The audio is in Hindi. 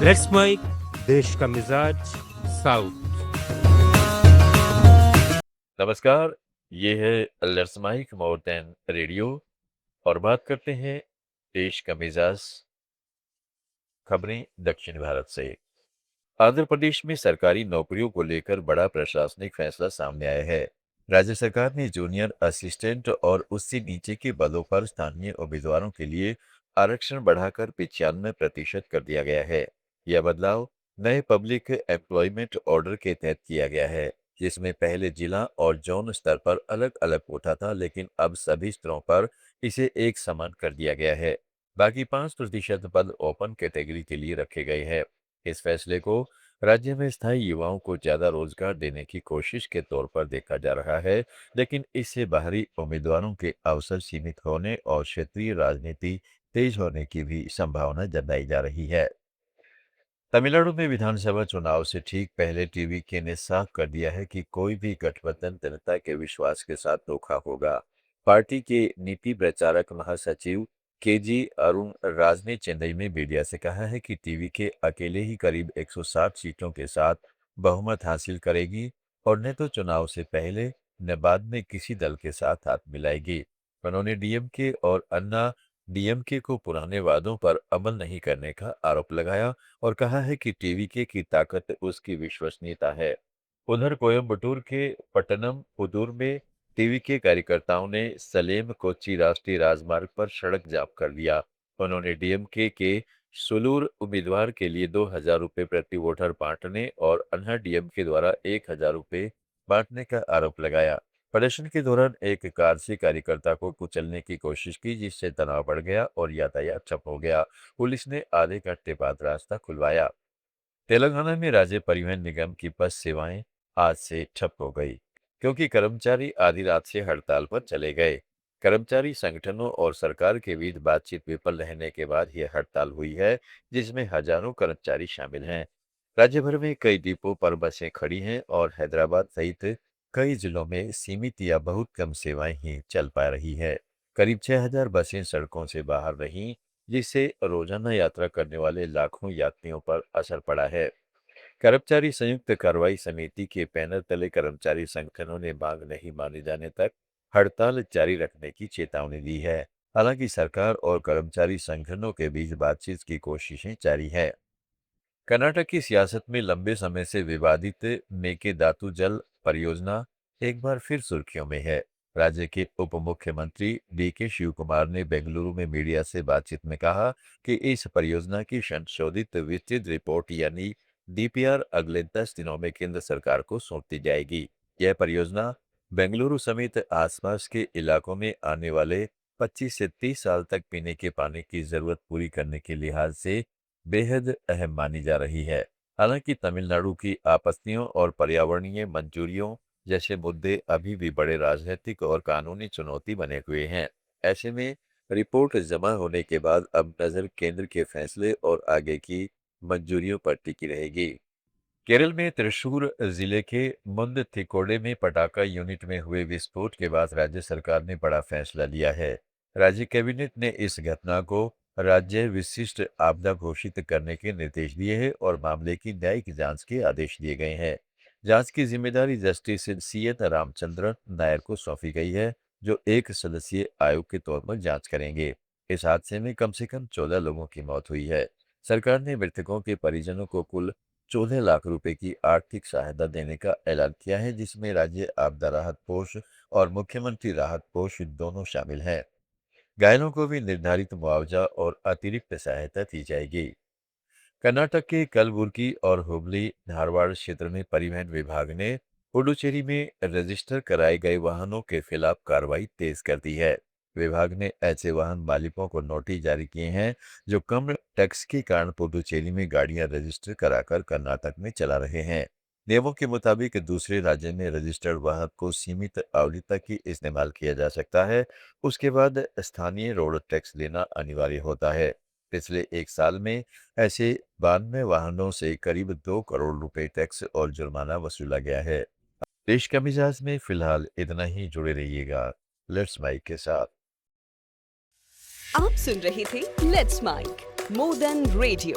लेट्स माइक देश का मिजाज साउथ। नमस्कार। ये है let's mic more than radio और बात करते हैं देश का मिजाज खबरें दक्षिण भारत से। आंध्र प्रदेश में सरकारी नौकरियों को लेकर बड़ा प्रशासनिक फैसला सामने आया है। राज्य सरकार ने जूनियर असिस्टेंट और उससे नीचे के पदों पर स्थानीय उम्मीदवारों के लिए आरक्षण बढ़ाकर 95% कर दिया गया है। यह बदलाव नए पब्लिक एम्प्लॉयमेंट ऑर्डर के तहत किया गया है, जिसमें पहले जिला और जोन स्तर पर अलग अलग कोटा था, लेकिन अब सभी स्तरों पर इसे एक समान कर दिया गया है। बाकी 5% पद ओपन कैटेगरी के लिए रखे गए हैं। इस फैसले को राज्य में स्थायी युवाओं को ज्यादा रोजगार देने की कोशिश के तौर पर देखा जा रहा है, लेकिन इससे बाहरी उम्मीदवारों के अवसर सीमित होने और क्षेत्रीय राजनीति तेज होने की भी संभावना जताई जा रही है। तमिलनाडु में विधानसभा चुनाव से ठीक पहले टीवीके ने साफ कर दिया है कि कोई भी गठबंधन जनता के विश्वास के साथ धोखा होगा। पार्टी के नीति प्रचारक महासचिव केजी अरुण राज ने चेन्नई में मीडिया से कहा है कि टीवीके अकेले ही करीब 160 सीटों के साथ बहुमत हासिल करेगी और न तो चुनाव से पहले न बाद में किसी दल के साथ हाथ मिलाएगी। उन्होंने डीएमके और अन्ना डीएमके को पुराने वादों पर अमल नहीं करने का आरोप लगाया और कहा है कि टीवीके की ताकत उसकी विश्वसनीयता है। उधर कोयम्बटूर के पट्टनम पुदूर में टीवीके कार्यकर्ताओं ने सलेम कोच्चि राष्ट्रीय राजमार्ग पर सड़क जाम कर दिया। उन्होंने डीएमके के सुलूर उम्मीदवार के लिए 2,000 रुपये प्रति वोटर बांटने और अन्ना डीएमके द्वारा 1,000 रुपये बांटने का आरोप लगाया। प्रदर्शन के दौरान एक कार से कार्यकर्ता को कुचलने की कोशिश की, जिससे तनाव बढ़ गया और यातायात ठप हो गया। पुलिस ने आधे घंटे बाद रास्ता खुलवाया। तेलंगाना में राज्य परिवहन निगम की बस सेवाएं आज से ठप हो गई, क्योंकि कर्मचारी आधी रात से हड़ताल पर चले गए। कर्मचारी संगठनों और सरकार के बीच बातचीत विफल रहने के बाद यह हड़ताल हुई है, जिसमें हजारों कर्मचारी शामिल हैं। राज्य भर में कई डिपो पर बसें खड़ी हैं और हैदराबाद सहित कई जिलों में सीमित या बहुत कम सेवाएं ही चल पा रही है। करीब 6,000 बसें सड़कों से बाहर रहीं, जिससे रोजाना यात्रा करने वाले लाखों यात्रियों पर असर पड़ा है। कर्मचारी संयुक्त कार्रवाई समिति के पैनल तले कर्मचारी संगठनों ने मांग नहीं माने जाने तक हड़ताल जारी रखने की चेतावनी दी है। हालांकि सरकार और कर्मचारी संगठनों के बीच बातचीत की कोशिशें जारी है। कर्नाटक की सियासत में लंबे समय से विवादित मेकेदातु जल परियोजना एक बार फिर सुर्खियों में है। राज्य के उप मुख्यमंत्री डीके शिव कुमार ने बेंगलुरु में मीडिया से बातचीत में कहा कि इस परियोजना की संशोधित विस्तृत रिपोर्ट यानी डीपीआर अगले 10 दिनों में केंद्र सरकार को सौंप दी जाएगी। यह परियोजना बेंगलुरु समेत आसपास के इलाकों में आने वाले 25 से 30 साल तक पीने के पानी की जरूरत पूरी करने के लिहाज से बेहद अहम मानी जा रही है। हालांकि तमिलनाडु की आपत्तियों और पर्यावरणीय मंजूरियों जैसे मुद्दे अभी भी बड़े राजनीतिक और कानूनी चुनौती बने हुए हैं। ऐसे में रिपोर्ट जमा होने के बाद अब नजर केंद्र के फैसले और आगे की मंजूरियों पर टिकी रहेगी। केरल में त्रिशूर जिले के मुंदथिकोडे में पटाखा यूनिट में हुए विस्फोट के बाद राज्य सरकार ने बड़ा फैसला लिया है। राज्य कैबिनेट ने इस घटना को राज्य विशिष्ट आपदा घोषित करने के निर्देश दिए हैं और मामले की न्यायिक जांच के आदेश दिए गए हैं। जांच की जिम्मेदारी जस्टिस सीएन रामचंद्रन नायर को सौंपी गई है, जो एक सदस्यीय आयोग के तौर पर जांच करेंगे। इस हादसे में कम से कम 14 लोगों की मौत हुई है। सरकार ने मृतकों के परिजनों को कुल 14 लाख रुपए की आर्थिक सहायता देने का ऐलान किया है, जिसमें राज्य आपदा राहत कोष और मुख्यमंत्री राहत कोष दोनों शामिल हैं। घायलों को भी निर्धारित मुआवजा और अतिरिक्त सहायता दी जाएगी। कर्नाटक के कलबुर्गी और हुबली धारवाड़ क्षेत्र में परिवहन विभाग ने पुडुचेरी में रजिस्टर कराए गए वाहनों के खिलाफ कार्रवाई तेज कर दी है। विभाग ने ऐसे वाहन मालिकों को नोटिस जारी किए हैं जो कम टैक्स के कारण पुडुचेरी में गाड़ियां रजिस्टर कराकर कर्नाटक में चला रहे हैं। नियमों के मुताबिक दूसरे राज्य में रजिस्टर्ड वाहन को सीमित अवधि तक ही इस्तेमाल किया जा सकता है। उसके बाद स्थानीय रोड टैक्स लेना अनिवार्य होता है। पिछले एक साल में ऐसे 92 वाहनों से करीब 2 करोड़ रुपए टैक्स और जुर्माना वसूला गया है। देश का मिजाज में फिलहाल इतना ही। जुड़े रहिएगा लेट्स माइक के साथ। आप सुन रहे थे let's mic more than radio.